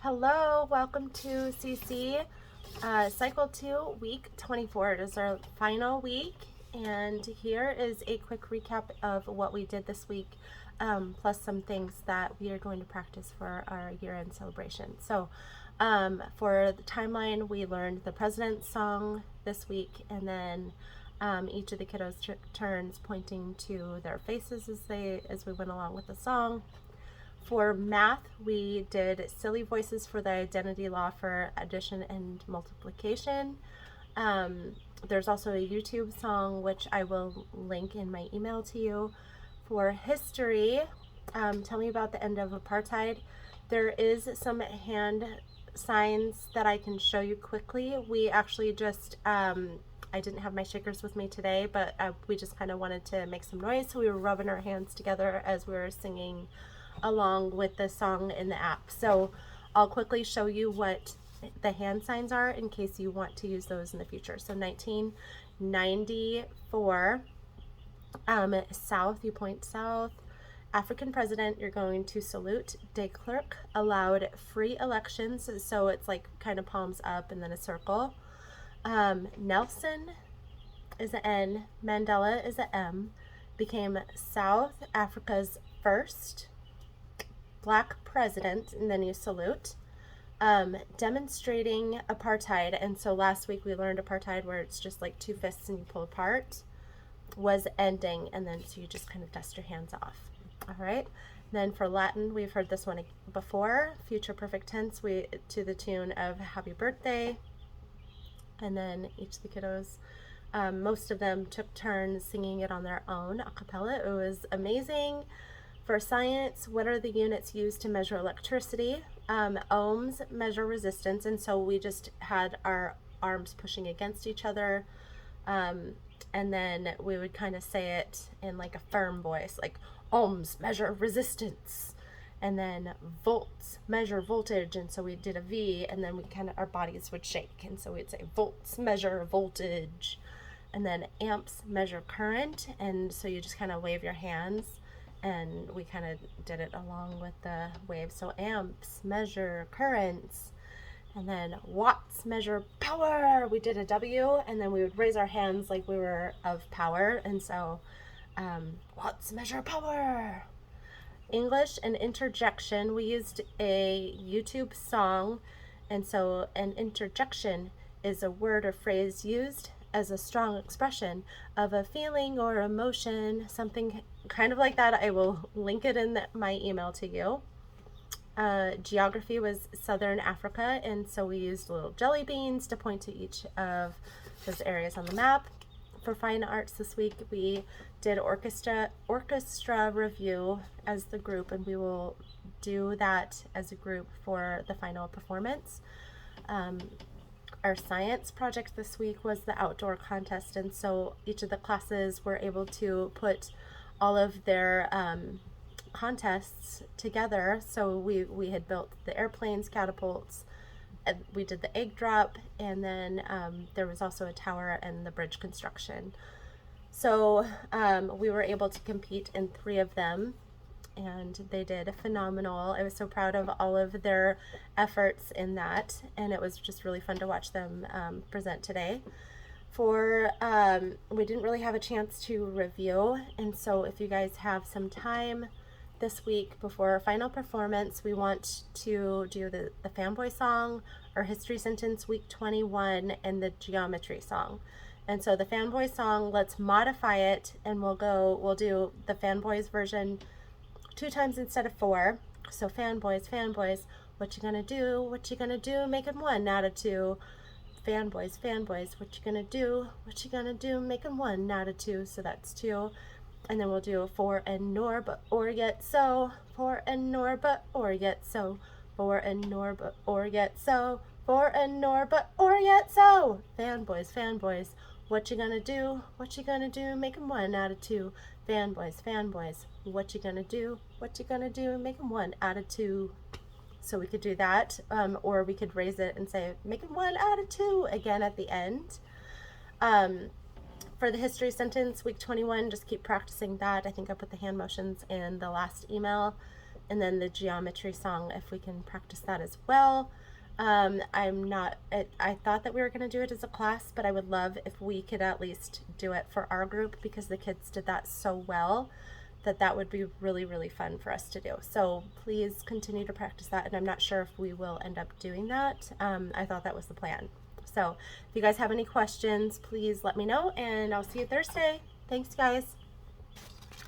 Hello, welcome to CC Cycle 2, Week 24. It is our final week, and here is a quick recap of what we did this week, plus some things that we are going to practice for our year-end celebration. So, for the timeline, we learned the President's Song this week, and then each of the kiddos took turns pointing to their faces as we went along with the song. For math, we did silly voices for the identity law for addition and multiplication. There's also a YouTube song, which I will link in my email to you. For history, tell me about the end of apartheid. There is some hand signs that I can show you quickly. We actually just, I didn't have my shakers with me today, but we just kind of wanted to make some noise. So we were rubbing our hands together as we were singing along with the song in the app. So I'll quickly show you what the hand signs are in case you want to use those in the future. So 1994, south, you point south. African president, you're going to salute. De Klerk allowed free elections, so it's like kind of palms up and then a circle. Nelson is an N, Mandela is an M, became South Africa's first Black president, and then you salute. Demonstrating apartheid, and so last week we learned apartheid where it's just like two fists and you pull apart, was ending, and then so you just kind of dust your hands off. All right. Then for Latin, we've heard this one before, future perfect tense, we to the tune of happy birthday, and then each of the kiddos, most of them took turns singing it on their own a cappella. It was amazing. For science, what are the units used to measure electricity? Ohms measure resistance, and so we just had our arms pushing against each other, and then we would kind of say it in like a firm voice, like ohms measure resistance, and then volts measure voltage, and so we did a V, and then we kind of, our bodies would shake, and so we'd say volts measure voltage, and then amps measure current, and so you just kind of wave your hands, and we kind of did it along with the wave. So amps measure currents, and then watts measure power. We did a W, and then we would raise our hands like we were of power, and so watts measure power. English and interjection, we used a YouTube song, and so an interjection is a word or phrase used as a strong expression of a feeling or emotion, something kind of like that. I will link it in my email to you. Geography was Southern Africa, and so we used little jelly beans to point to each of those areas on the map. For fine arts this week, we did orchestra review as the group, and we will do that as a group for the final performance. Our science project this week was the outdoor contest, and so each of the classes were able to put all of their contests together. So we had built the airplanes, catapults, and we did the egg drop, and then there was also a tower and the bridge construction. So we were able to compete in 3 of them, and they did phenomenal. I was so proud of all of their efforts in that, and it was just really fun to watch them present today. For we didn't really have a chance to review, and so if you guys have some time this week before our final performance, we want to do the fanboy song, our history sentence week 21, and the geometry song. And so the fanboy song, let's modify it, and we'll do the fanboys version 2 times instead of 4. So fanboys, what you gonna do? What you gonna do? Making 1 out of 2. Fanboys, what you gonna do? What you gonna do? Making 1 out of 2. So that's 2. And then we'll do for and nor but or yet so. For and nor but or yet so. For and nor but or yet so. For and nor but or yet so. Fanboys, what you gonna do? What you gonna do? Making 1 out of 2. Fanboys, what you gonna do? What you gonna do? Making 1 out of 2. So we could do that, or we could raise it and say making 1 out of 2 again at the end. For the history sentence, week 21, just keep practicing that. I think I put the hand motions in the last email. And then the geometry song, if we can practice that as well. I thought that we were going to do it as a class, but I would love if we could at least do it for our group, because the kids did that so well that would be really, really fun for us to do. So please continue to practice that. And I'm not sure if we will end up doing that. I thought that was the plan. So if you guys have any questions, please let me know, and I'll see you Thursday. Thanks, guys.